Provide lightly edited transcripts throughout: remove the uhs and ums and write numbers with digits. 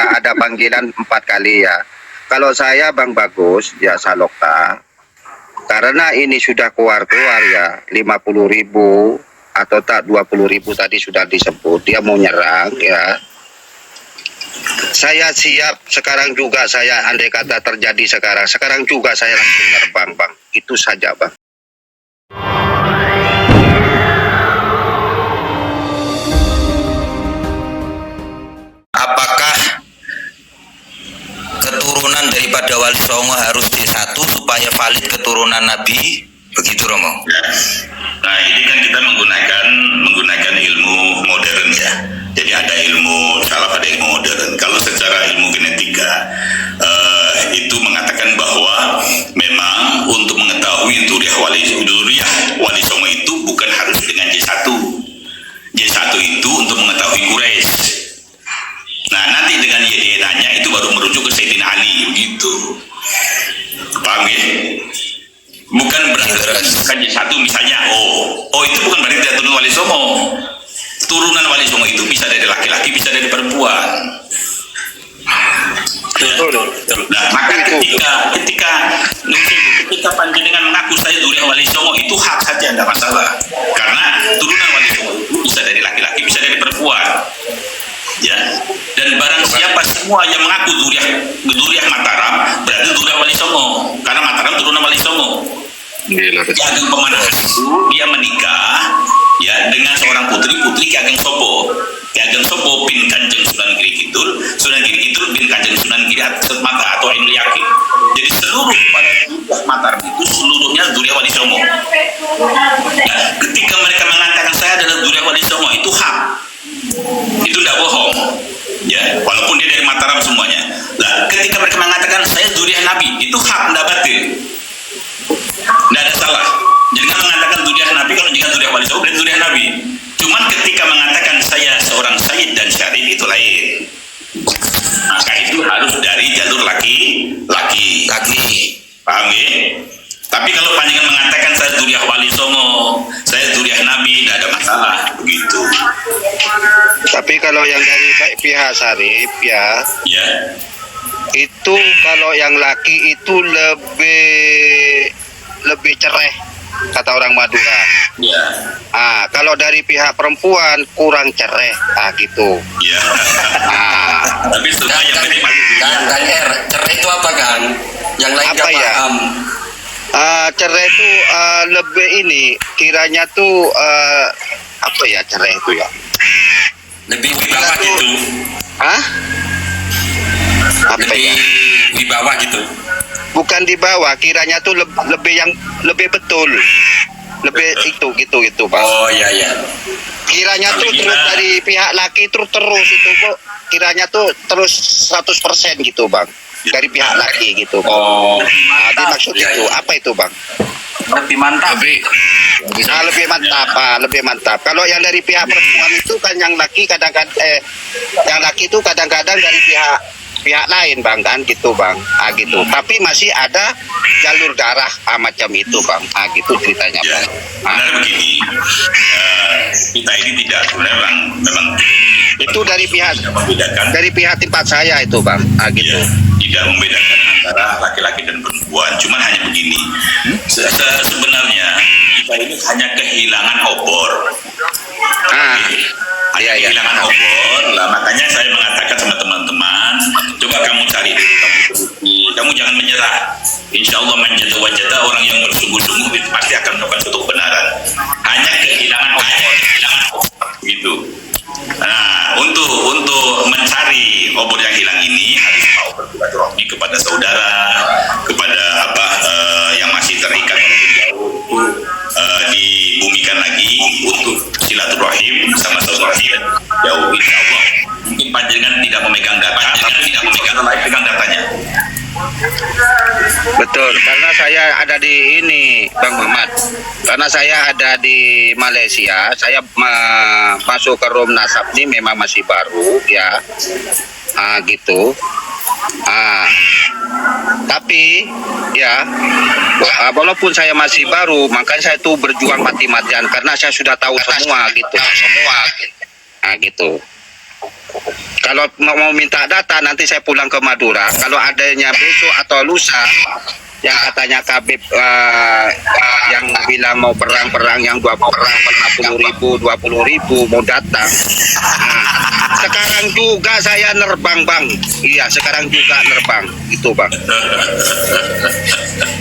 sudah ada panggilan 4 kali ya. Kalau saya Bang Bagus ya Salokta, karena ini sudah keluar ya 50.000 atau tak 20.000 tadi sudah disebut, dia mau nyerang ya. Saya siap sekarang juga, saya andai kata terjadi sekarang juga saya langsung terbang Bang. Itu saja Bang. Apakah keturunan daripada Wali Songo harus D1 supaya valid keturunan Nabi? Begitu Romo. Ya. Nah ini kan kita menggunakan ilmu modern ya. Jadi ada ilmu salaf, ada ilmu modern. Kalau secara ilmu genetika itu mengatakan bahwa memang untuk mengetahui Zuriyah Wali Songo itu bukan harus dengan J1. J1 itu untuk mengetahui Quraisy. Nah nanti dengan YDN-nya itu baru merujuk ke Sayyidina Ali begitu. Paham ya? Bukan berarti bukan J1 misalnya itu bukan berarti dia turun Wali Songo. Turunan Wali Songo itu bisa dari laki-laki, bisa dari perempuan. Nah, maka ketika panjenengan mengaku saya Zuriyah Wali Songo itu hak saja, tidak masalah. Karena turunan Wali Songo itu bisa dari laki-laki, bisa dari perempuan. Ya, dan barang siapa semua yang mengaku Zuriyah Mataram berarti Zuriyah Wali Songo, karena Mataram turunan Wali Songo. Ki Ageng Pemanas dia menikah ya dengan seorang putri Ki Ageng Sopo. Ki Ageng Sopo bin Kanjeng Sunan Giri Kidul bin Kanjeng Sunan Giri Mata atau Ainul Yakin. Jadi seluruh pada Mataram itu seluruhnya Zuriyah Wali Songo. Nah, ketika mereka mengatakan saya adalah Zuriyah Wali Songo itu hak. Itu tidak bohong ya, walaupun dia dari Mataram semuanya. Nah, ketika mereka mengatakan saya Zuriyah Nabi itu hak, tidak batil, tidak ada salah. Jangan mengatakan Zuriyah Nabi kalau jangan Zuriyah Wali Songo dan Zuriyah Nabi. Cuman ketika mengatakan saya seorang Sayyid dan Syarif itu lain. Maka itu harus dari jalur laki-laki. Paham ya? Tapi kalau panjenengan mengatakan saya Zuriyah Wali Songo, saya Zuriyah Nabi, tidak ada masalah begitu. Tapi kalau yang dari pihak Syarif ya, itu kalau yang laki itu lebih cereh kata orang Madura. Ya. Kalau dari pihak perempuan kurang cereh, gitu. Ya. Tapi semua yang Cerai itu apa kan? Yang lain apa ya? Paham. Cerai itu lebih ini kiranya tuh apa ya cerai itu ya? Lebih wibawa gitu. Apa ya? Di bawah gitu. Bukan di bawah, kiranya tuh lebih betul. Lebih itu Pak. Oh iya. Kiranya tuh terus dari pihak laki terus itu kok. Kiranya tuh terus 100% gitu Bang. Dari pihak laki gitu Bang. Dimaksud itu apa itu Bang? Lebih mantap. Lebih mantap. Kalau yang dari pihak perempuan itu kan yang laki itu kadang-kadang dari pihak lain Bang kan gitu Bang. Gitu. Tapi masih ada jalur darah macam itu Bang. Gitu ceritanya Bang. Benar begini. Kita ini tidak sebenarnya memang itu dari pihak tempat saya itu Bang. Gitu. Tidak membedakan antara laki-laki dan perempuan. Cuman hanya begini. Sebenarnya kita ini hanya kehilangan obor. Kehilangan obor. Lah makanya saya mengatakan sama teman-teman, coba kamu cari dulu, kamu jangan menyerah. Insya Allah manjata wajata, orang yang bersungguh-sungguh itu pasti akan melakukan suatu kebenaran. Hanya kehilangan obor, gitu. Nah, untuk mencari obor yang hilang ini harus mau bersilaturahmi kepada saudara, kepada yang masih terikat jauh, dibumikan lagi untuk silaturahim sama saudara jauh. Insya Allah mungkin panjenengan tidak memegang datanya. Betul, karena saya ada di ini Bang Muhammad. Karena saya ada di Malaysia, saya masuk ke Rum Nasab ini memang masih baru ya. Gitu. Tapi ya walaupun saya masih baru, makanya saya tuh berjuang mati-matian karena saya sudah tahu semua gitu. Gitu. Kalau mau minta data nanti saya pulang ke Madura. Kalau adanya besok atau lusa yang katanya Kabib yang bilang mau perang yang 50.000 20.000 mau datang. Sekarang juga saya nerbang bang. Iya sekarang juga nerbang itu bang.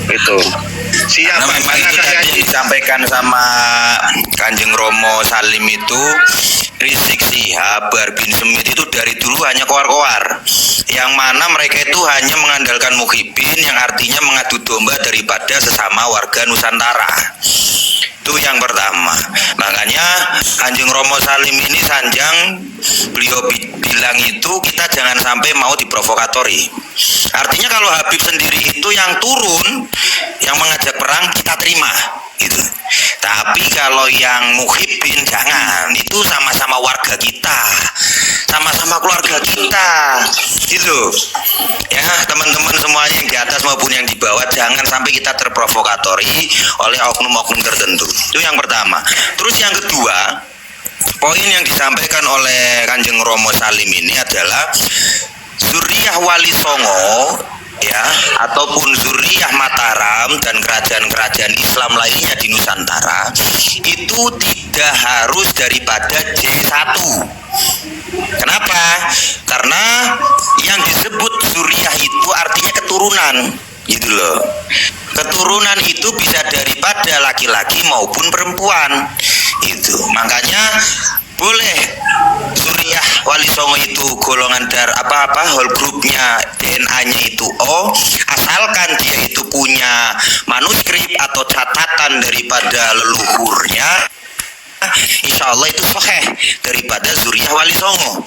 Itu siapa? Nah, memang itu tadi yang disampaikan sama Kanjeng Romo Salim itu, Rizik Sihab, Bahar bin Smith itu dari dulu hanya koar-koar, yang mana mereka itu hanya mengandalkan muhibin, yang artinya mengadu domba daripada sesama warga Nusantara. Itu yang pertama. Makanya Kanjeng Romo Salim ini sanjang beliau bilang itu kita jangan sampai mau diprovokatori. Artinya kalau Habib sendiri itu yang turun, yang mengajak perang kita terima gitu. Tapi kalau yang muhibin jangan, itu sama-sama warga kita, sama-sama keluarga kita gitu ya teman-teman semuanya yang di atas maupun yang di bawah, jangan sampai kita terprovokatori oleh oknum-oknum tertentu. Itu yang pertama. Terus yang kedua, poin yang disampaikan oleh Kanjeng Romo Salim ini adalah Zuriyah Wali Songo ya, ataupun Zuriyah Mataram dan kerajaan-kerajaan Islam lainnya di Nusantara itu tidak harus daripada J1. Kenapa? Karena yang disebut Zuriyah itu artinya keturunan gitu loh. Keturunan itu bisa daripada laki-laki maupun perempuan itu. Makanya boleh Zuriyah Wali Songo itu golongan whole grupnya DNA-nya itu O, asalkan dia itu punya manuskrip atau catatan daripada leluhurnya, insya Allah itu sahih daripada Zuriyah Wali Songo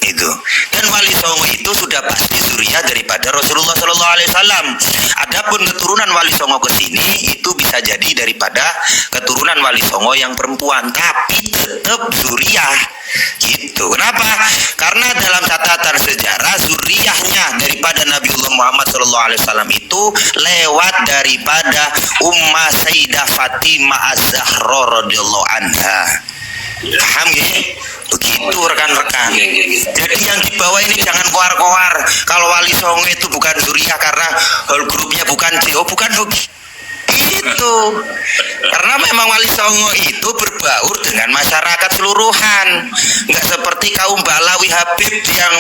itu. Dan Wali Songo itu sudah pasti Zuriyah daripada Rasulullah SAW. Adapun keturunan Wali Songo ke sini itu bisa jadi daripada keturunan Wali Songo yang perempuan, tapi tetap Zuriyah gitu. Kenapa? Karena dalam catatan sejarah Zuriyahnya daripada Nabiullah Muhammad SAW itu lewat daripada Ummah Sayyidah Fatimah Az-Zahra radhiyallahu anha. Paham ya? Begitu rekan-rekan. Jadi yang di bawah ini jangan koar-koar kalau Wali Songo itu bukan Zuriyah karena whole grupnya bukan CEO, bukan begitu. Karena memang Wali Songo itu berbaur dengan masyarakat seluruhan, nggak seperti kaum Balawi Habib yang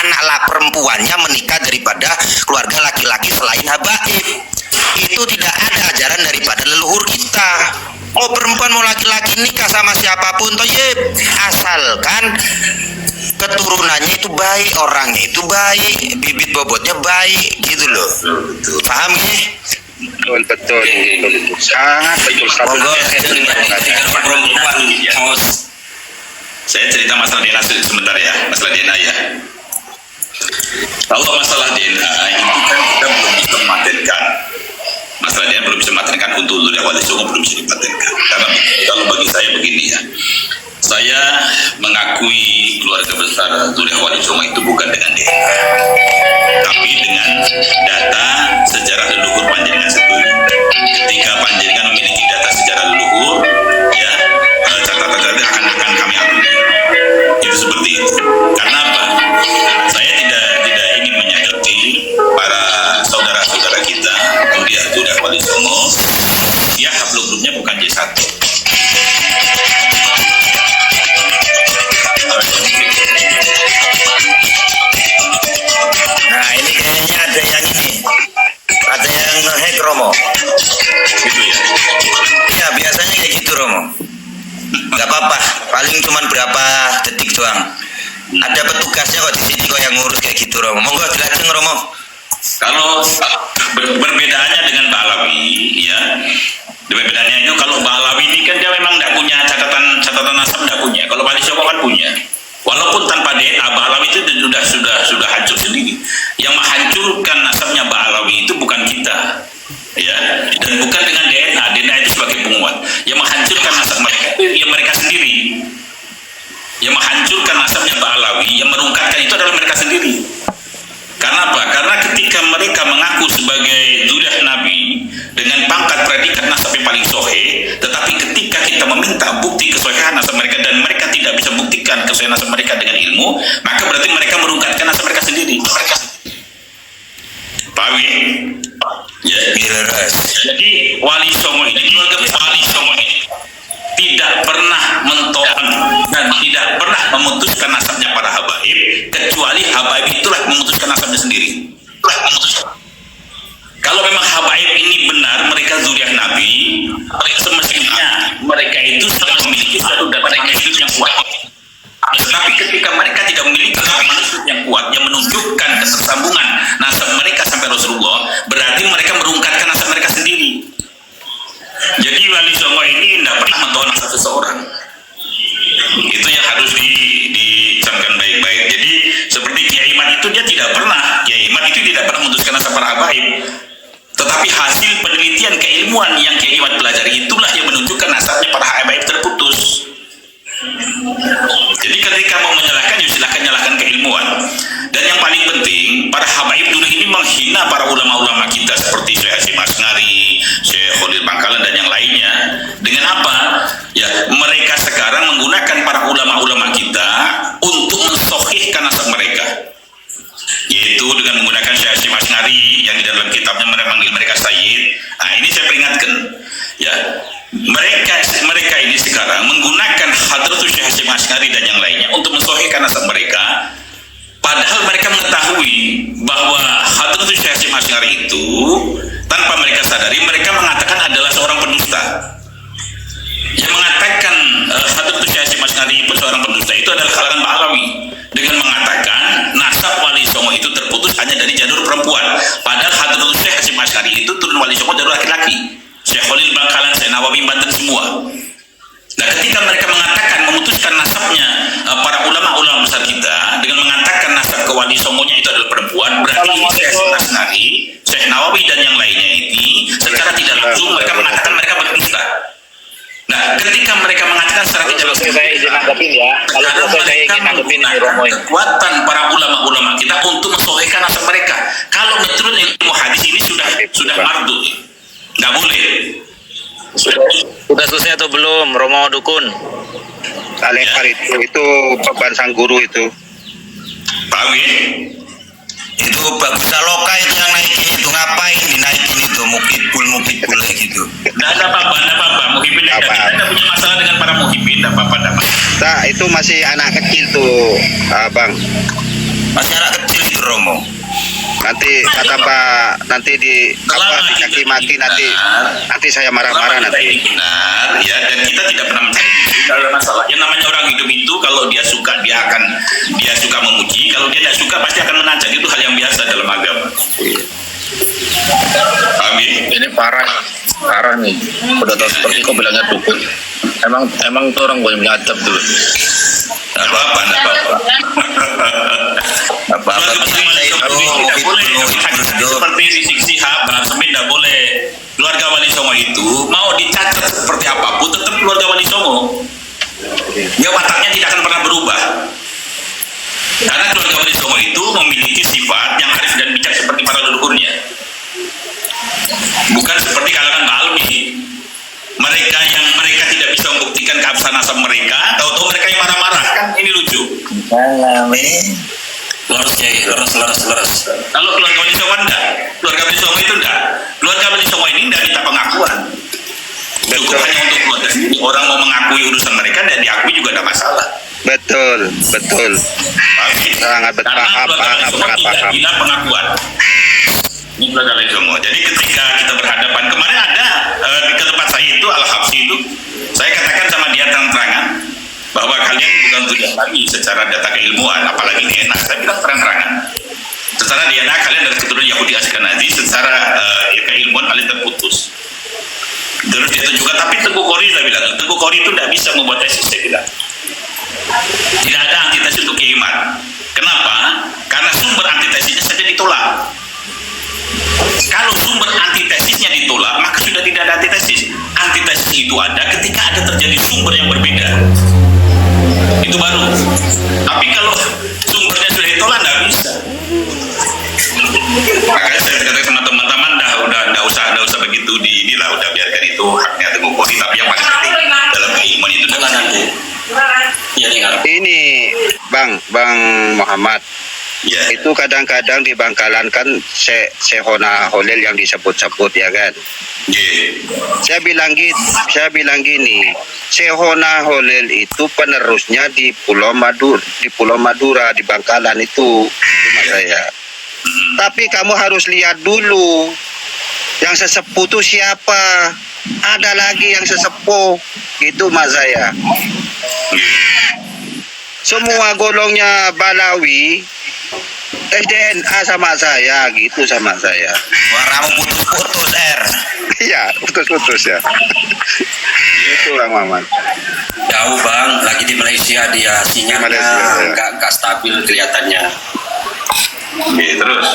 anak perempuannya menikah daripada keluarga laki-laki selain habaib. Itu tidak ada ajaran daripada leluhur kita. Mau perempuan mau laki-laki nikah sama siapapun toyib, asalkan keturunannya itu baik, orangnya itu baik, bibit bobotnya baik gitu loh. Paham ya? Betul. Sangat betul. Saya cerita masalah DNA sebentar ya, masalah DNA ya. Kalau masalah DNA itu kan kita belum bisa mematenkan. Masalah DNA belum bisa mematenkan untuk Zuriyah Wali Songo, belum bisa dipatenkan. Karena kalau bagi saya begini ya, saya mengakui keluarga besar Zuriyah Wali Songo itu bukan dengan DNA, tapi dengan data sejarah leluhur panjenengan sendiri. Ketika panjenengan memiliki data sejarah leluhur, ya catatan-catatan akan kami akui. Itu seperti itu. Karena apa? Saya tidak ingin menyakiti para saudara-saudara kita Zuriyah Wali Songo. Ya hablum grupnya bukan J1. Nah ini kayaknya ada yang ini, ada yang nge-hack Romo. Gitu ya. Ya biasanya kayak gitu Romo. Nggak apa-apa, paling cuman berapa detik doang. Ada petugasnya kok di sini kok yang ngurus kayak gitu Romo. Monggo dilanjut Romo. Kalau perbedaannya dengan Balawi ya, perbedaannya itu kalau Balawi ini kan dia memang tidak punya catatan nasab, tidak punya. Kalau Wali Songo kan punya. Walaupun tanpa DNA, Balawi itu sudah hancur sendiri. Yang menghancurkan nasabnya Balawi itu bukan kita, ya, dan bukan dengan DNA. DNA itu sebagai penguat. Yang menghancurkan nasab mereka itu ya mereka sendiri. Yang menghancurkan nasabnya Balawi, yang merungkatkan itu adalah mereka sendiri. Karena apa? Karena ketika mereka mengaku sebagai zuriyah Nabi, dengan pangkat predikat nasab yang paling sohih, tetapi ketika kita meminta bukti kesohihan nasab mereka dan mereka tidak bisa buktikan kesohihan nasab mereka dengan ilmu, maka berarti mereka merungkatkan nasab mereka sendiri. Paham ya? Jadi Wali Songo ini, keluarga Wali Songo ini tidak pernah mentolak dan tidak pernah memutuskan nasabnya para habaib, kecuali habaib itulah memutuskan nasabnya sendiri. Kalau memang habaib ini benar mereka zuriat Nabi, semestinya mereka itu sudah memiliki satu data manuskrip yang kuat. Tetapi ketika mereka tidak memiliki data manuskrip yang kuat yang menunjukkan ketersambungan nasab mereka sampai Rasulullah, berarti mereka merungkatkan nasab mereka sendiri. Jadi Wali Songo ini tidak pernah mentolak nasab seseorang. Itu yang harus dicamkan baik-baik. Jadi seperti Kiai Imad itu dia tidak pernah, Kiai Imad itu tidak pernah memutuskan nasab para habaib. Tetapi hasil penelitian keilmuan yang Kiai Imad pelajari itulah yang menunjukkan nasabnya para habaib terputus. Jadi ketika mau menyalahkan, ya silahkan nyalahkan keilmuan. Dan yang paling penting, para habaib dulu ini menghina para ulama-ulama kita seperti Syekh Hasyim Asngari, Syekh Khalil Bangkalan dan yang lainnya. Dengan apa? Ya, mereka sekarang menggunakan para ulama-ulama kita untuk mensohihkan nasab mereka. Yaitu dengan menggunakan Syekh Hasyim Asngari yang di dalam kitabnya memanggil mereka Sayyid. Nah, ini saya peringatkan. Ya, mereka ini sekarang menggunakan Hadratus Syekh Hasyim Asngari dan yang lainnya untuk mensohihkan nasab mereka. Padahal mereka mengetahui bahwa Hadratus Syekh Hasyim Asngari itu tanpa mereka sadari mereka mengatakan adalah seorang pendusta. Yang mengatakan Hadratus Syekh Hasyim Asngari seorang pendusta itu adalah kalangan Ba'alawi dengan mengatakan nasab Wali Songo itu terputus hanya dari jalur perempuan. Padahal Hadratus Syekh Hasyim Asngari itu turun Wali Songo jalur laki-laki. Syekh Khalil Bangkalan, Syekh Nawawi Banten semua. Nah, ketika mereka mengatakan memutuskan nasabnya para ulama-ulama besar kita dengan mengatakan nasab ke Wali Songonya itu adalah perempuan, berarti Syekh Hasyim Asngari, Syekh Nawawi dan yang lainnya ini secara tidak langsung mereka mengatakan mereka berdusta. Nah, ketika mereka mengatakan secara tidak langsung, saya izin nanggepin ya. Kalau saya izin nanggepin ini Romo ini. Kekuatan para ulama-ulama kita untuk mensohhikan nasab mereka. Kalau menurut ilmu hadis ini sudah mardu. Nggak boleh. Sudah selesai atau belum, Romo Dukun? Alekar itu beban sang guru itu. Paham ya? Itu bagus Saloka itu yang naikin itu, ngapain dinaikin itu mukibul gitu. Nggak ada apa-apa. Muhibin tidak ada punya masalah dengan para muhibin, nggak apa-apa. Nah, itu masih anak kecil tuh, Bang. Masih anak kecil itu Romo. Nanti kata Pak, nanti dicaci maki, nanti saya marah-marah nanti. Benar, ya, dan kita tidak pernah mencari tidak ada masalah. Yang namanya orang hidup itu kalau dia suka dia suka memuji, kalau dia tidak suka pasti akan menacak, itu hal yang biasa dalam agama. Paham ya? Ini parah nih. Udah tahu seperti kau bilangnya dukun. Emang tuh orang gue nyadap tuh. Tidak apa-apa. Seperti Rizik Syihab, Bahar Smith tidak boleh. Keluarga Wali Songo itu mau dicatat seperti apapun tetap keluarga Wali Songo. Dia wataknya tidak akan pernah berubah. Karena keluarga Wali Songo itu memiliki sifat yang arif dan bijak seperti para leluhurnya. Bukan seperti kalangan Ba'alwi. Mereka tidak bisa membuktikan keabsahan nasab mereka, tahu-tahu mereka yang marah-marah, kan ini lucu. Lurus Kiai, lurus. Kalau keluarga Wali Songo enggak, keluarga Wali Songo itu enggak. Keluarga Wali Songo ini enggak minta pengakuan. Cukup hanya untuk keluarga sendiri. Orang mau mengakui urusan mereka dan diakui juga ada masalah. Betul. Sangat betul. Karena keluarga Wali Songo tidak gila pengakuan. Ini keluarga Wali Songo. Jadi ketika kita berhadapan, kemarin ada di tempat saya itu Al-Habsyi itu, saya katakan sama dia terang-terangan bahwa kalian bukan tujuan lagi secara data keilmuan, apalagi DNA. Saya bilang terang-terangan. Secara DNA kalian dari keturunan Yahudi Asykenazi, secara keilmuan kalian terputus. Terus dia juga, tapi Teguh Qori saya bilang, Teguh Qori itu tidak bisa membuat tesis, saya bilang. Tidak ada antitesis untuk Kiai Imad. Kenapa? Karena sumber antitesisnya saja ditolak. Kalau sumber antitesisnya ditolak, maka sudah tidak ada antitesis. Antitesis itu ada ketika ada terjadi sumber yang berbeda. Itu baru. Tapi kalau sumbernya sudah ditolak, tidak bisa. Makanya saya katakan sama teman-teman, udah usah begitu Bang Muhammad. Ya. Itu kadang-kadang di Bangkalan kan Sehona Holil yang disebut-sebut ya kan. Ye. Saya bilang gini, Sehona Holil itu penerusnya di Pulau Madura di Bangkalan itu mas saya. Tapi kamu harus lihat dulu yang sesepuh itu siapa. Ada lagi yang sesepuh itu mas saya. Semua golongnya Balawi SDNA sama saya gitu sama saya. Suaramu putus-putus, Iya, putus-putus ya. Itu Bang Maman. Jauh bang, lagi di Malaysia dia sinyalnya Malaysia, ya. nggak stabil kelihatannya. Oke, terus.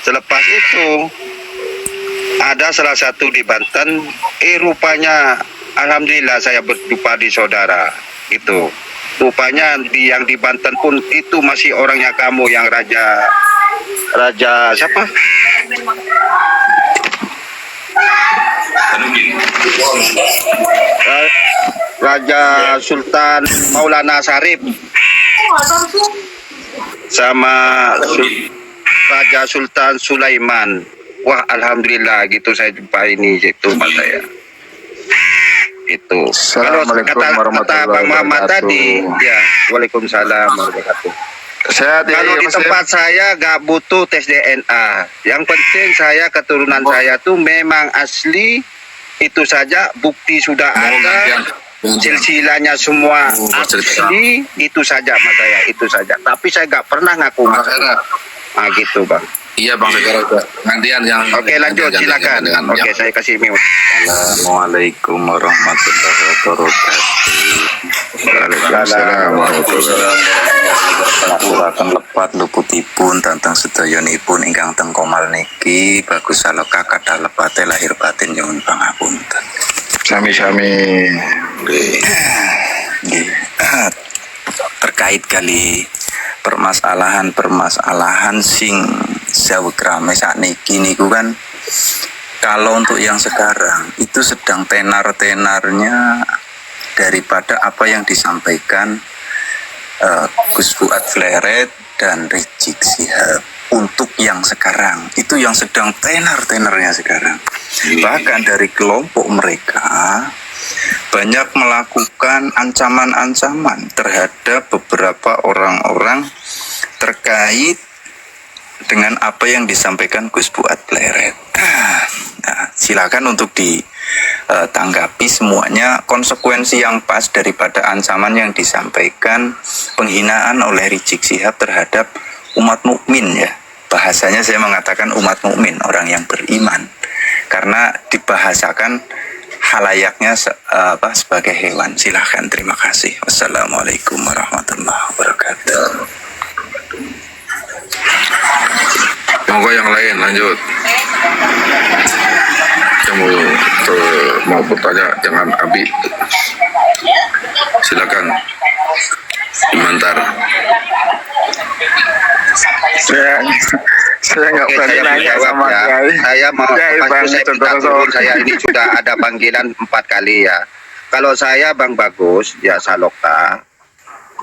Selepas itu ada salah satu di Banten, rupanya alhamdulillah saya berjumpa di saudara gitu. Rupanya yang di Banten pun itu masih orangnya kamu yang raja siapa? Tanugin. Raja Sultan Maulana Sarip sama Raja Sultan Sulaiman. Wah, alhamdulillah gitu saya jumpa ini itu mas saya. Itu. Kalau kata Bang Muhammad tadi, ya, Waalaikumsalam warahmatullahi wabarakatuh. Kalau di tempat saya gak butuh tes DNA. Yang penting saya keturunan saya tuh memang asli, itu saja, bukti sudah ada, silsilahnya semua asli, itu saja mas saya, itu saja. Tapi saya gak pernah ngaku. Gitu Bang. Iya Bang Negara, gantian yang. Oke, lanjut silakan. Oke, saya kasih mute. Assalamualaikum warahmatullahi wabarakatuh. Waalaikumsalam warahmatullahi wabarakatuh. Aturaken lepat luputipun tentang sedayanipun ingkang teng komal niki bagus saloka kathah lepate lahir batin nyuwun pangapunten. Sami-sami. Nggih. Terkait kali permasalahan sing jauh rame saat niki niku kan, kalau untuk yang sekarang itu sedang tenar-tenarnya daripada apa yang disampaikan Gus Fuad Fleret dan Rizik Syihab. Untuk yang sekarang itu yang sedang tenar-tenarnya sekarang. Bahkan dari kelompok mereka banyak melakukan ancaman-ancaman terhadap beberapa orang-orang terkait dengan apa yang disampaikan Gus Fuad Fleret. Nah, silakan untuk ditanggapi semuanya konsekuensi yang pas daripada ancaman yang disampaikan, penghinaan oleh Rizik Syihab terhadap umat mukmin ya. Bahasanya saya mengatakan umat mukmin, orang yang beriman, karena dibahasakan halayaknya sebagai hewan. Silahkan, terima kasih. Wassalamualaikum warahmatullahi wabarakatuh. Monggo yang lain lanjut. Yang mau bertanya jangan Abi. Silakan. Komentar. Saya nggak Oke, berani saya nanya menjawab sama ya. Kiai. Saya mau Kiai, Bang, saya minta Saudara turun, Sohor. saya ini sudah ada panggilan 4 kali ya. Kalau saya Bang Bagus ya Salokta,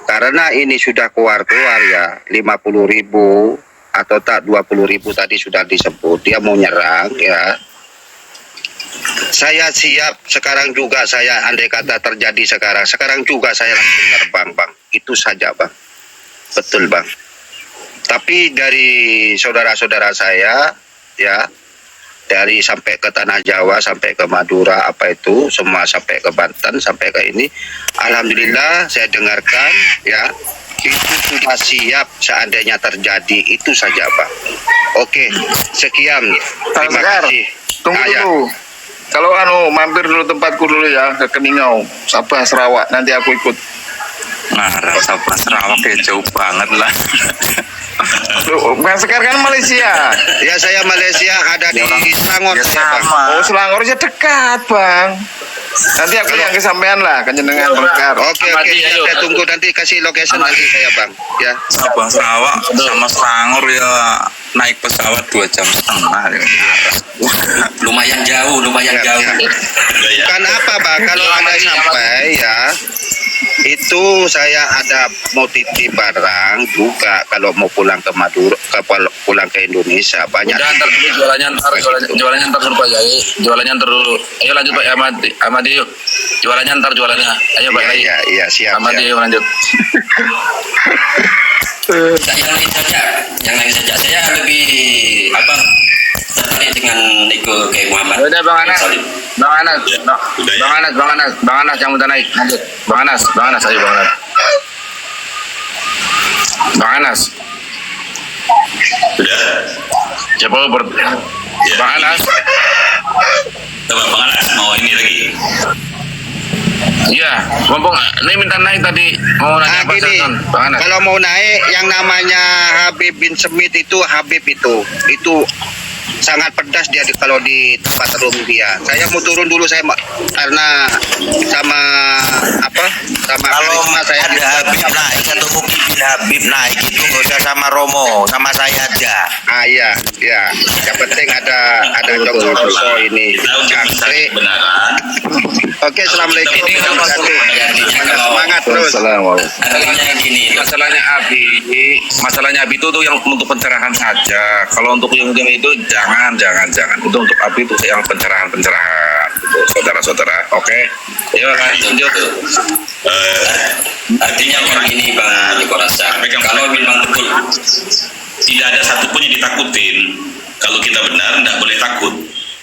karena ini sudah keluar ya 50.000 atau tak 20.000 tadi sudah disebut, dia mau nyerang ya. Saya siap sekarang juga, saya andai kata terjadi sekarang juga saya langsung nerbang Bang. Itu saja Bang. Betul Bang. Tapi dari saudara-saudara saya ya, dari sampai ke Tanah Jawa, sampai ke Madura, apa itu semua, sampai ke Banten, sampai ke ini, alhamdulillah saya dengarkan ya, itu sudah siap seandainya terjadi, itu saja Pak. Oke, sekian, terima Sekar, kasih. tunggu Ya. dulu. Kalau mampir dulu tempatku dulu ya, ke Keningau, Sabah, Sarawak, nanti aku ikut. Nah, Sabah Sarawak ya jauh banget lah. Loh, Bang Sekar kan Malaysia. Ya, saya Malaysia, ada di Selangor Ya saya, Bang. sama. Oh, Selangor aja dekat, Bang. Nanti aku yang kesampean lah, kenjenengan Bang Sekar. Oke, siap, saya tunggu nanti kasih location nanti saya Bang. Ya. Sabah Sarawak sama Selangor ya naik pesawat 2,5 jam ya. Lumayan jauh, lumayan Ya, jauh. ya. Kan apa Bang, kalau Anda sampai ya, Itu saya ada mau titip barang juga kalau mau pulang ke Madura, pulang ke Indonesia banyak. Udah ntar dulu jualannya ntar dulu Pak Yai, jualannya ntar dulu. Ayo lanjut Pak Amadi yuk. Jualannya ntar jualannya. Ayo Pak Yai. Iya siap. Amadi yuk lanjut. Yang lain saja. Saya lebih tertarik dengan Iko kayak Muhammad. Udah Bang Anas. Salim. Bang Anas yang minta naik. Lanjut. Bang Anas, ayo Bang Anas. Bang Anas. Sudah. Siapa Bang Anas? Coba Bang Anas mau ini lagi. Iya, mumpung ini minta naik tadi mau nanya apa Gini, Seton? Bang Anas. kalau mau naik yang namanya Habib bin Smith itu itu sangat pedas dia kalau di tempat room dia. Saya mau turun dulu karena sama Kalau karisma saya ada Habib naik atau Mukibin Habib naik itu nggak usah sama Romo, sama saya aja. iya. Yang penting ada Dr. Roso ini. Kita untuk mencari Jangkrik. kebenaran. Oke, assalamualaikum. Ini kalau Semangat terus. Assalamualaikum. artinya gini, Masalahnya Abi itu tuh yang untuk pencerahan saja. Kalau untuk yang itu jangan. Itu untuk Abi itu yang pencerahan saudara-saudara. Oke. Ayo lanjut. artinya yang gini Bang Iko rasa. Kalau memang betul Tidak ada satupun yang ditakutin. Kalau kita benar, tidak boleh takut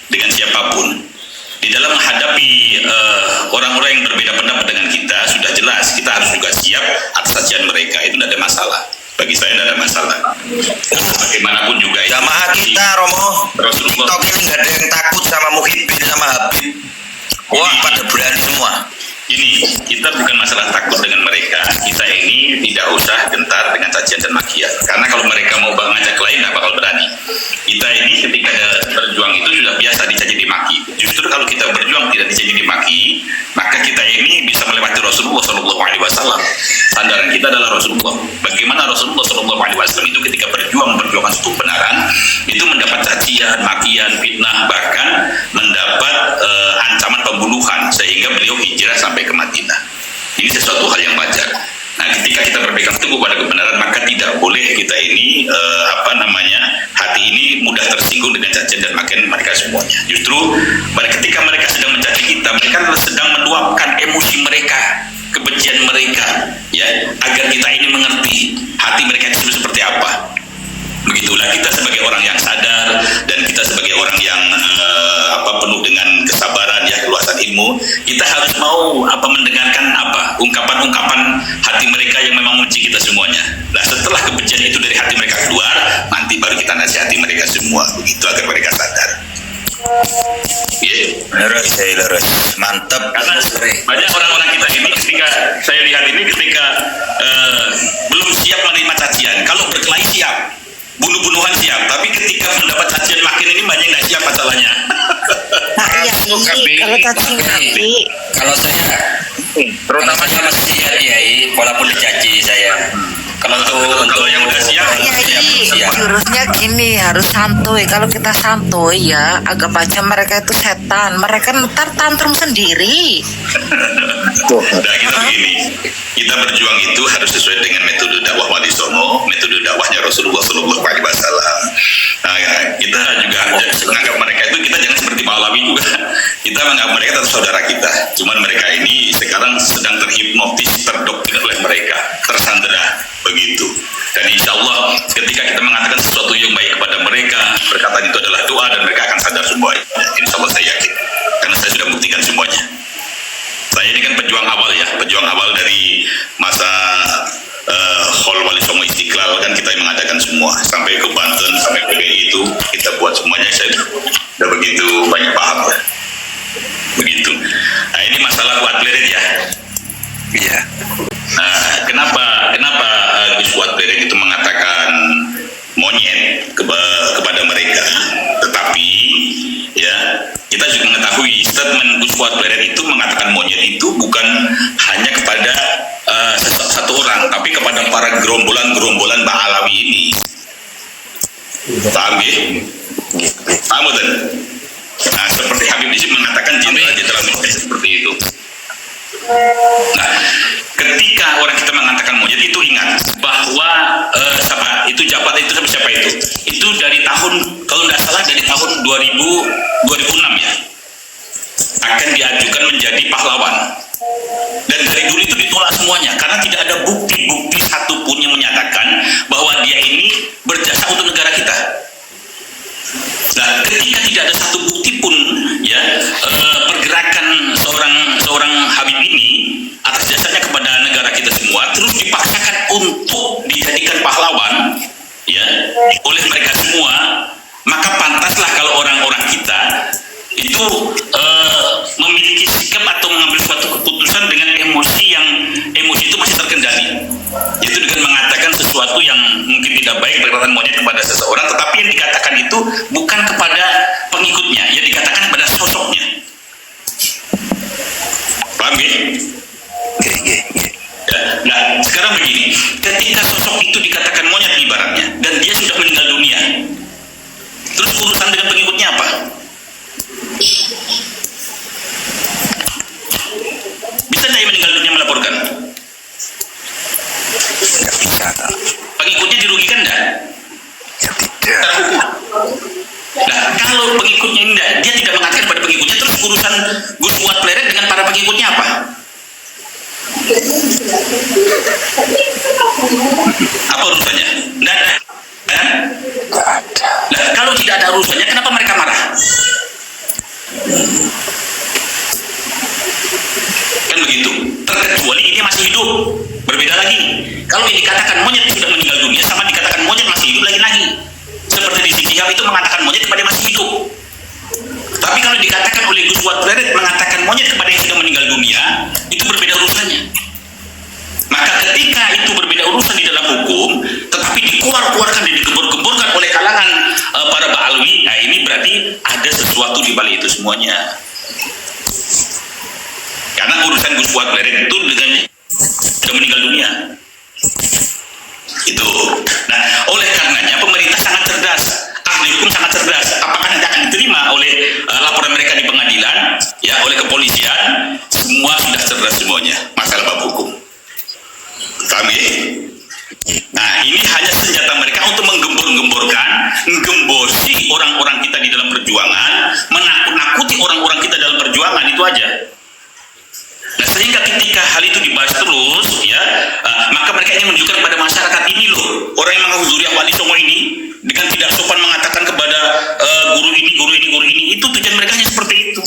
dengan siapapun. Di dalam menghadapi orang-orang yang berbeda pendapat dengan kita, sudah jelas kita harus juga siap atas sajian mereka. Itu tidak ada masalah. Bagi saya tidak ada masalah. Bagaimanapun juga itu. Jamaah kita Romo, Rasulullah. TikTok ini nggak ada yang takut sama Mukibin sama Habib. Wah, pada berani semua. Ini kita bukan masalah takut dengan mereka. Kita ini tidak usah gentar dengan cacian dan makian. Karena kalau mereka mau ngajak lain, nggak bakal berani. Kita ini ketika berjuang itu sudah biasa dicaci dimaki. Justru kalau kita berjuang tidak dicaci dimaki, maka kita ini bisa melewati Rasulullah SAW. Sandaran kita adalah Rasulullah. Bagaimana Rasulullah SAW itu ketika memperjuangkan suatu kebenaran, itu mendapat cacian, makian, fitnah, bahkan mendapat ancaman pembunuhan sehingga beliau hijrah sampai ke Madinah. Ini sesuatu hal yang wajar. Nah, ketika kita berpegang teguh pada kebenaran, maka tidak boleh kita ini hati ini mudah tersinggung dengan cacian dan makian mereka semuanya. Justru ketika mereka sedang mencaci kita, mereka sedang meluapkan emosi mereka, kebencian mereka, ya, agar kita ini mengerti hati mereka itu seperti apa. Begitulah kita sebagai orang yang sadar dan kita sebagai orang yang penuh dengan kesabaran, ya, keluasan ilmu, kita harus mau mendengarkan ungkapan-ungkapan hati mereka yang memang membenci kita semuanya. Nah, setelah kebencian itu dari hati mereka keluar, nanti baru kita nasihati mereka semua, begitu agar mereka sadar. Leres, mantep. Karena banyak orang-orang kita ini ketika saya lihat ini belum siap menerima cacian. Kalau berkelahi siap, bunuh-bunuhan siap, tapi ketika mendapat cacian makin ini banyak nggak siap masalahnya. Kalau caci maki, kalau saya Terutama saya masih siap walaupun dicaci saya. Kalau yang udah siap, siap. jurusnya gini, harus santuy. Kalau kita santuy ya, anggap aja mereka itu setan. Mereka ntar tantrum sendiri. Nah, kita begini, kita berjuang itu harus sesuai dengan metode dakwah Wali Songo, metode dakwahnya Rasulullah SAW. Nah, kita juga menganggap mereka itu, kita jangan seperti Pahlawi juga. Kita menganggap mereka tetap saudara kita. Cuman mereka ini sekarang sedang terhipnotis, terdoktrin oleh mereka, tersandera, begitu. Dan insya Allah ketika kita mengatakan sesuatu yang baik kepada mereka, perkataan itu adalah doa dan mereka akan sadar semuanya. Insya Allah saya yakin, karena saya sudah buktikan semuanya. Saya ini kan pejuang awal dari masa Hall Wali Songo Istiqlal, kan kita yang mengadakan semua sampai ke Banten, sampai ke PBI itu kita buat semuanya. Saya sudah begitu banyak paham ya. Begitu. Nah, ini masalah Fuad Pleret ya. Iya. Nah, kenapa Gus Fuad Pleret itu mengatakan monyet kepada mereka? Tetapi ya, kita juga mengetahui statement Gus Fuad Pleret itu mengatakan monyet itu bukan hanya kepada satu orang, tapi kepada para gerombolan Mbak Alawi ini. Paham ya? Paham betul? Nah, seperti Habib Rizik mengatakan jenderal seperti itu. Nah, ketika orang kita mengatakan monyet itu ingat bahwa itu jabat itu siapa itu? Itu dari tahun, kalau tidak salah dari tahun 2006 ya, akan diajukan menjadi pahlawan. Dan dari dulu itu ditolak semuanya karena tidak ada bukti-bukti satupun yang menyatakan bahwa dia ini berjasa untuk negara kita. Nah, ketika tidak ada satu bukti pun ya pergerakan seorang Habib ini atas jasanya kepada negara kita semua terus dipaksakan untuk dijadikan pahlawan ya oleh mereka semua, maka pantaslah kalau orang-orang kita itu memiliki sikap atau mengambil suatu keputusan dengan emosi itu masih terkendali, yaitu dengan mengatakan sesuatu yang mungkin tidak baik berkaitan monyet kepada seseorang, tetapi yang dikatakan itu bukan kepada pengikutnya, yang dikatakan kepada sosoknya. Paham ya? Ya, nah sekarang begini, ketika sosok itu dikatakan monyet ibaratnya dan dia sudah meninggal dunia, terus urusan dengan pengikutnya apa? Bisa tidak meninggal dunia melaporkan? Nggak bisa. Pengikutnya dirugikan tidak? Ya tidak. Terhukum. Nah, kalau pengikutnya ini dia tidak mengatakan pada pengikutnya, terus urusan Gus Fuad Pleret dengan para pengikutnya apa? Apa urusannya? Tidak ada. Nggak ada. Nah, kalau tidak ada urusannya, kenapa mereka marah? Kan begitu. Terkecuali ini masih hidup, berbeda lagi. Kalau ini dikatakan monyet sudah meninggal dunia sama dikatakan monyet masih hidup lagi. Seperti di Sihab itu mengatakan monyet kepada yang masih hidup. Tapi kalau dikatakan oleh Gus Fuad Pleret mengatakan monyet kepada yang sudah meninggal dunia, itu berbeda urusannya. Maka ketika itu berbeda urusan di dalam hukum, tetapi dikeluarkan dan digembor-gemborkan oleh kalangan para ba'alwi, nah ini berarti ada sesuatu di balik itu semuanya. Karena urusan Gus Fuad Pleret itu dengan sudah meninggal dunia. Itu. Nah, oleh karenanya pemerintah sangat cerdas, ahli hukum sangat cerdas. Apakah nanti akan diterima oleh laporan mereka di pengadilan, ya oleh kepolisian, semua sudah cerdas semuanya masalah bab hukum. Kami, nah ini hanya senjata mereka untuk menggembor-gemborkan, menggembosi orang-orang kita di dalam perjuangan, menakut-nakuti orang-orang kita dalam perjuangan, itu aja. Nah sehingga ketika hal itu dibahas terus, ya, maka mereka ingin menunjukkan kepada masyarakat ini loh, orang yang mengaku Zuriah Wali Songo ini dengan tidak sopan mengatakan kepada guru ini, itu tujuan mereka hanya seperti itu.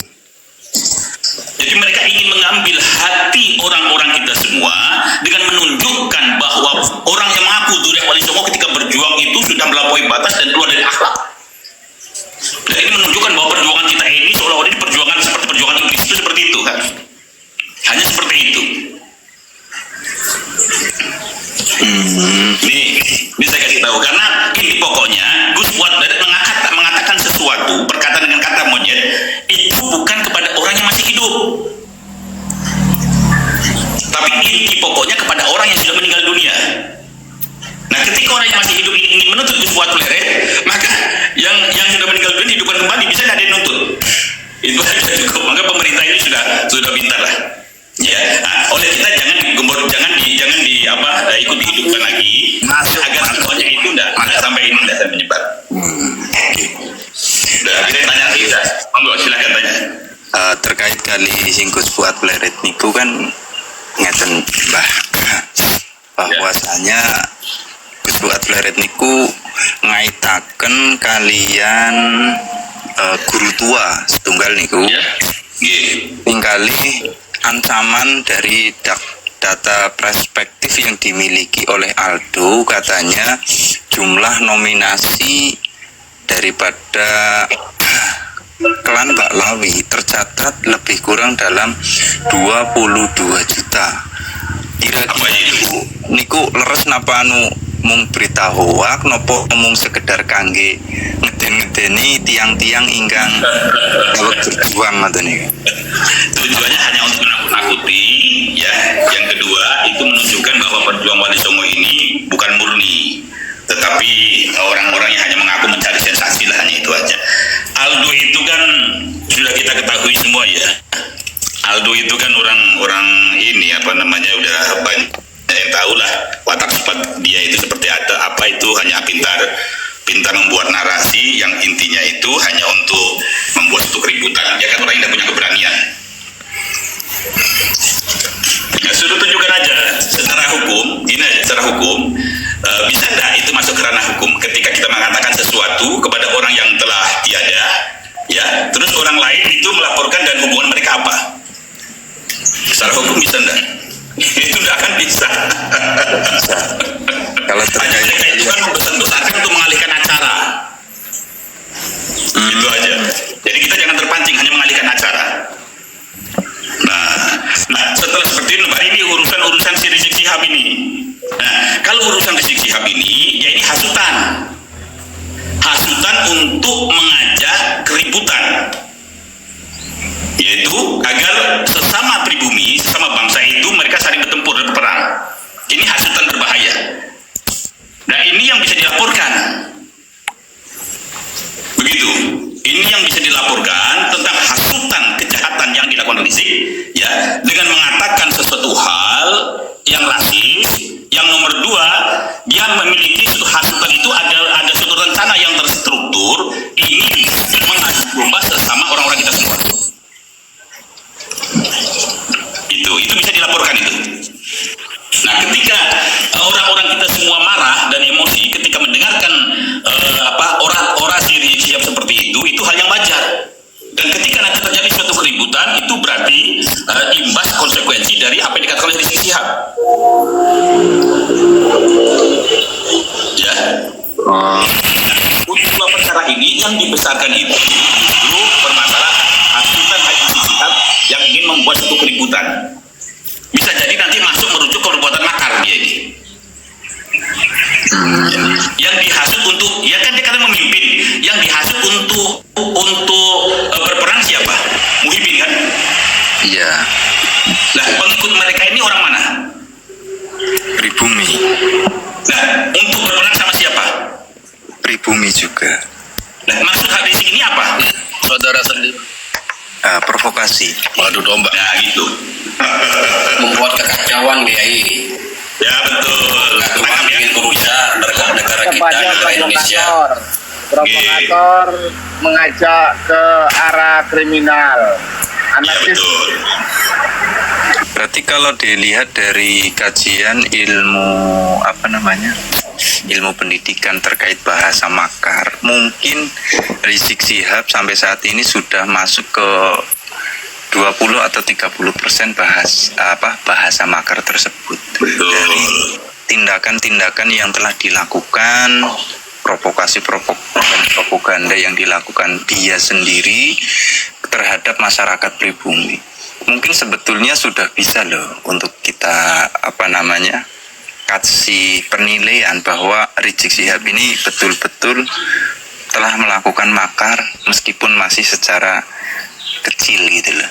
Jadi mereka ingin mengambil hati orang-orang kita semua dengan menunjukkan bahwa orang yang mengaku Zuriah Wali Songo ketika berjuang itu sudah melampaui batas dan keluar dari akhlak. Dan ini menunjukkan bahwa perjuangan kita ini seolah-olah ini perjuangan seperti perjuangan Inggris itu seperti itu kan. Hanya seperti itu. Ini saya kasih tahu karena inti pokoknya Gus Fuad mengatakan sesuatu perkataan dengan kata monyet itu bukan kepada orang yang masih hidup, tapi inti pokoknya kepada orang yang sudah meninggal dunia. Nah, ketika orang yang masih hidup ini ingin menuntut Gus Fuad Pleret, maka yang sudah meninggal dunia dihidupkan kembali, bisa nggak ada yang nuntut? Itu aja cukup. Maka pemerintah ini sudah pintar lah. Ya, oleh kita jangan ikut dihidupkan lagi agar semuanya itu tidak sampai ini tidak menyebar. Udah, kita tanya lagi, monggo silakan tanya. Terkait kali sing Gus Fuad Pleret niku kan ngeten Mbah, bahwasanya Gus Fuad Pleret niku ngaitaken kalian guru tua setunggal niku. Tinggali ancaman dari data perspektif yang dimiliki oleh Aldo, katanya jumlah nominasi daripada klan Baklawi tercatat lebih kurang dalam 22 juta. Kira-kira niku leres napa anu mung berita hoak nopo mung sekedar kangge ngeden-ngedeni tiang-tiang ingkang berjuang ngoten niku. Tujuannya hanya untuk menakut-nakuti, ya. Yang kedua itu menunjukkan bahwa perjuangan Wali Songo ini bukan murni, tetapi orang-orang yang hanya mengaku mencari sensasi lah, hanya itu aja. Aldo itu kan sudah kita ketahui semua ya. Aldo itu kan orang kita membuat narasi yang intinya itu hanya untuk membuat suatu keributan. Ya kan orang yang tidak punya keberanian. Ya, sudah tunjukkan aja secara hukum, ini aja secara hukum, bisa enggak itu masuk ke ranah hukum ketika kita mengatakan sesuatu kepada orang yang telah tiada, ya, terus orang lain itu melaporkan dan hubungan mereka apa? Secara hukum bisa enggak? Itu enggak akan bisa. Kalau Hanya mereka itu kan membesar-besarkan untuk mengalihkan acara. Itu aja. Jadi kita jangan terpancing hanya mengalihkan acara. Nah, setelah seperti itu, ini urusan si Rizik Syihab ini. Nah, kalau urusan Rizik Syihab ini, ya ini hasutan untuk mengajak keributan, yaitu agar sesama pribumi, sesama bangsa itu mereka saling bertempur dan berperang. Ini hasutan berbahaya. Nah, ini yang bisa dilaporkan. Begitu. Ini yang bisa dilaporkan tentang hasutan kejahatan yang dilakukan Rizik, ya, dengan mengatakan sesuatu hal yang rasis. Yang nomor dua, dia memiliki hasutan itu ada suatu rencana yang terstruktur ini mengadu domba sesama orang-orang kita semua. Itu bisa dilaporkan itu. Nah, ketika orang-orang kita semua marah dan emosi ketika mendengarkan orasi Rizik Syihab seperti itu hal yang wajar. Dan ketika nanti terjadi suatu keributan, itu berarti imbas konsekuensi dari apa yang dikatakan oleh Rizik Syihab. Ya. Untuk dua perkara ini yang dibesarkan itu justru permasalahan hasutan Rizik Syihab yang ingin membuat suatu keributan. Bisa jadi nanti masuk merujuk ke perbuatan makar dia ini. Yang dihasut untuk, ya kan dia kan memimpin. Yang dihasut untuk berperang siapa? Muhyiddin kan? Iya, Nah, pengikut mereka ini orang mana? pribumi, Nah, untuk berperang sama siapa? pribumi juga. Nah, maksud Rizik ini apa? Saudara sendiri Provokasi. mengadu domba. Nah, gitu. Membuat kekacauan dia ini. Ya, betul. Tangkap ya. Ingin merusak negara kita, Tempatnya negara Indonesia. provokator mengajak ke arah kriminal, Ya, anarkis. betul. Berarti kalau dilihat dari kajian ilmu pendidikan terkait bahasa makar, mungkin Rizik Syihab sampai saat ini sudah masuk ke 20 atau 30% bahasa makar tersebut. Dari tindakan-tindakan yang telah dilakukan, propaganda yang dilakukan dia sendiri terhadap masyarakat pribumi. Mungkin sebetulnya sudah bisa loh untuk kita kasih penilaian bahwa Rizik Syihab ini betul-betul telah melakukan makar meskipun masih secara kecil gitu loh,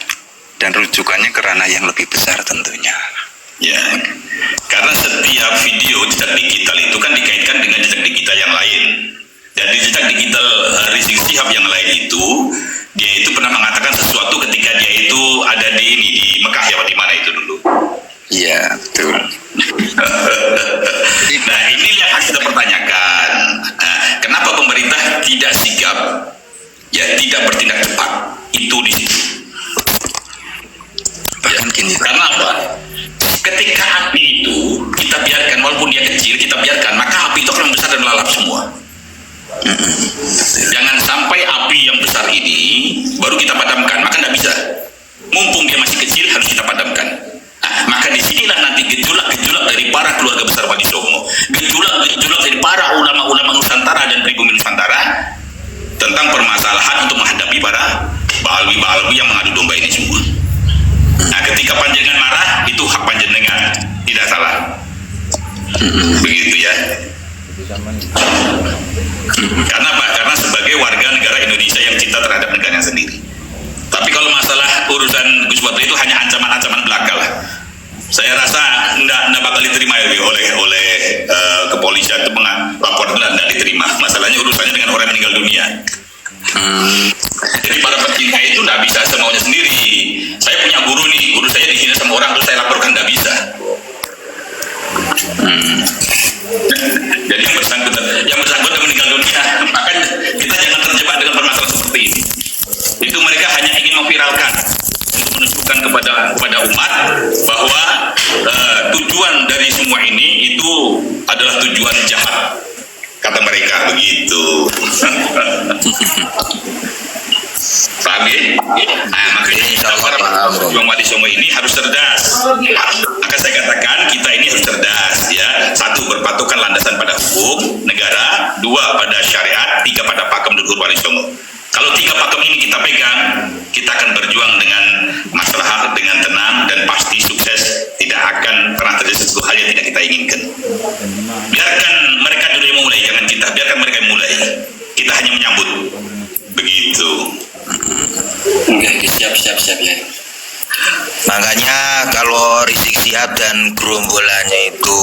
dan rujukannya ke ranah yang lebih besar tentunya. Ya, karena setiap video jejak digital itu kan dikaitkan dengan jejak digital yang lain. Dan di jejak digital Rizik Syihab yang lain itu, dia itu pernah mengatakan sesuatu ketika dia itu ada di Mekah ya, di mana itu dulu. Iya, betul. Nah, ini yang harus kita pertanyakan. Nah, kenapa pemerintah tidak sigap, ya tidak bertindak cepat? Itu di situ. Bahkan gini, Karena apa? Ketika api itu kita biarkan, walaupun dia kecil kita biarkan, maka api itu akan membesar dan melalap semua. Jangan sampai api yang besar ini baru kita padamkan, maka tidak bisa. Mumpung dia masih kecil harus kita padamkan. Nah, maka disinilah nanti gejolak-gejolak dari para keluarga besar Wali Songo, gejolak dari para ulama-ulama Nusantara dan pribumi Nusantara tentang permasalahan untuk menghadapi para baalwi-baalwi yang mengadu domba ini semua. Nah, ketika panjenengan marah, itu hak panjenengan, tidak salah. Begitu ya. Karena apa? Karena sebagai warga negara Indonesia yang cinta terhadap negaranya sendiri. Tapi kalau masalah urusan Gus Patria itu hanya ancaman-ancaman belaka lah. Saya rasa tidak bakal diterima oleh kepolisian, itu laporan itu tidak diterima. Masalahnya urusannya dengan orang yang meninggal dunia. Jadi para petinggi itu tidak bisa semaunya sendiri. Saya punya guru nih, guru saya dihina sama orang terus saya laporkan, tidak bisa. Jadi yang bersangkutan meninggal dunia, tujuan dari semua ini itu adalah tujuan jahat, kata mereka begitu. Paham ya? Nah, makanya kita para pejuang Wali Songo ini harus cerdas. Maka saya katakan kita ini harus cerdas ya. Satu, berpatokan landasan pada hukum negara. Dua, pada syariat. Tiga, pada pakem luhur Wali Songo. Kalau tiga pakem ini kita pegang, kita akan berjuang dengan maslahat, dengan tenang, dan pasti sukses. Tidak akan pernah terjadi sesuatu hal yang tidak kita inginkan. Biarkan mereka dulu yang mulai, jangan kita. Biarkan mereka yang mulai. Kita hanya menyambut. Begitu. Oke, siap ya. Makanya kalau Rizik Syihab dan gerombolannya itu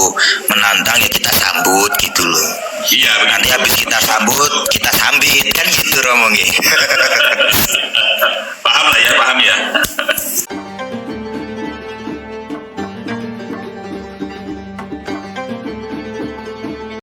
menantang ya kita sambut gitu loh. Iya, Nanti habis kita sambut, kita sambit kan gitu Romongnya.